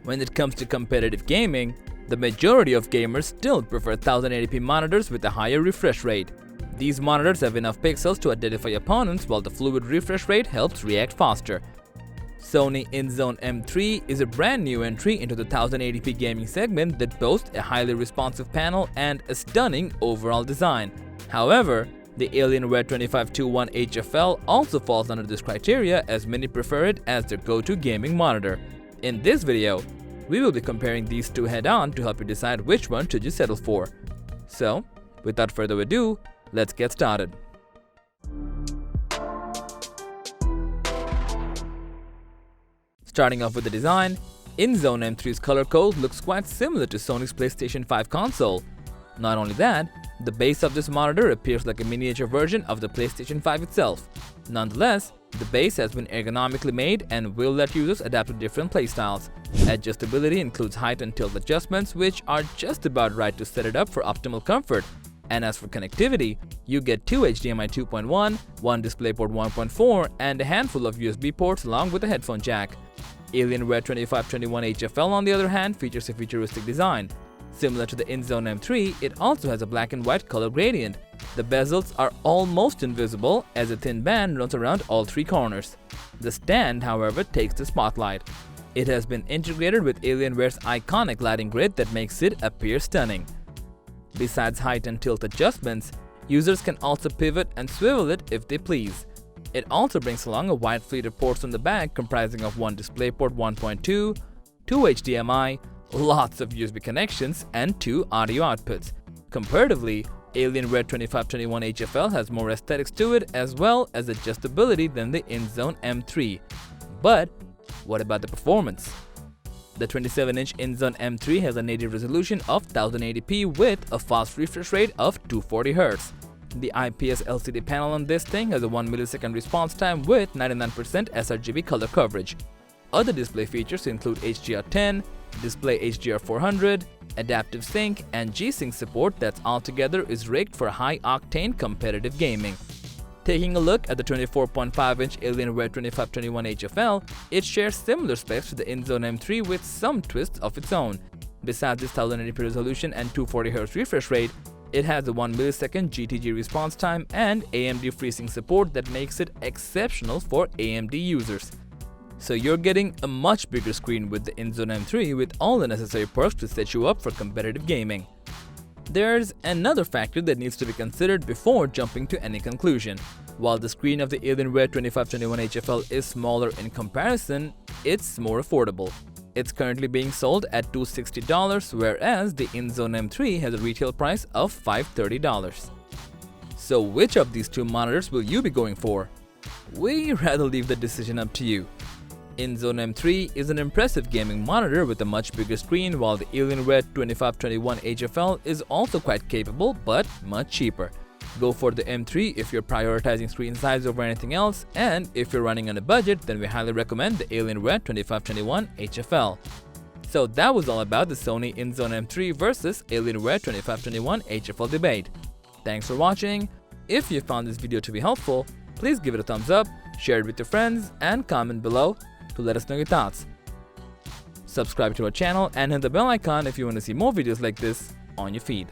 When it comes to competitive gaming, the majority of gamers still prefer 1080p monitors with a higher refresh rate. These monitors have enough pixels to identify opponents, while the fluid refresh rate helps react faster. Sony Inzone M3 is a brand new entry into the 1080p gaming segment that boasts a highly responsive panel and a stunning overall design. However, the Alienware 2521HFL also falls under this criteria, as many prefer it as their go-to gaming monitor. In this video, we will be comparing these two head-on to help you decide which one should you settle for. So, without further ado, let's get started. Starting off with the design, Inzone M3's color code looks quite similar to Sony's PlayStation 5 console. Not only that, the base of this monitor appears like a miniature version of the PlayStation 5 itself. Nonetheless, the base has been ergonomically made and will let users adapt to different playstyles. Adjustability includes height and tilt adjustments, which are just about right to set it up for optimal comfort. And as for connectivity, you get two HDMI 2.1, one DisplayPort 1.4, and a handful of USB ports along with a headphone jack. Alienware 2521HFL, on the other hand, features a futuristic design. Similar to the Inzone M3, it also has a black and white color gradient. The bezels are almost invisible, as a thin band runs around all three corners. The stand, however, takes the spotlight. It has been integrated with Alienware's iconic lighting grid that makes it appear stunning. Besides height and tilt adjustments, users can also pivot and swivel it if they please. It also brings along a wide fleet of ports on the back, comprising of one DisplayPort 1.2, two HDMI, lots of USB connections, and two audio outputs. Comparatively, Alienware 2521HFL has more aesthetics to it as well as adjustability than the Inzone M3. But what about the performance? The 27-inch Inzone M3 has a native resolution of 1080p with a fast refresh rate of 240Hz. The IPS LCD panel on this thing has a 1 millisecond response time with 99% sRGB color coverage. Other display features include HDR10, Display HDR400, Adaptive Sync, and G-Sync support that altogether is rigged for high-octane competitive gaming. Taking a look at the 24.5-inch Alienware 2521HFL, it shares similar specs to the Inzone M3 with some twists of its own. Besides this 1080p resolution and 240Hz refresh rate, it has a 1 millisecond GTG response time and AMD FreeSync support that makes it exceptional for AMD users. So you're getting a much bigger screen with the Inzone M3 with all the necessary perks to set you up for competitive gaming. There's another factor that needs to be considered before jumping to any conclusion. While the screen of the Alienware 2521HFL is smaller in comparison, it's more affordable. It's currently being sold at $260, whereas the Inzone M3 has a retail price of $530. So which of these two monitors will you be going for? We'd rather leave the decision up to you. Inzone M3 is an impressive gaming monitor with a much bigger screen, while the Alienware 2521HFL is also quite capable but much cheaper. Go for the M3 if you're prioritizing screen size over anything else, and if you're running on a budget, then we highly recommend the Alienware 2521HFL. So that was all about the Sony Inzone M3 versus Alienware 2521HFL debate. Thanks for watching. If you found this video to be helpful, please give it a thumbs up, share it with your friends, and comment below to let us know your thoughts. Subscribe to our channel and hit the bell icon if you want to see more videos like this on your feed.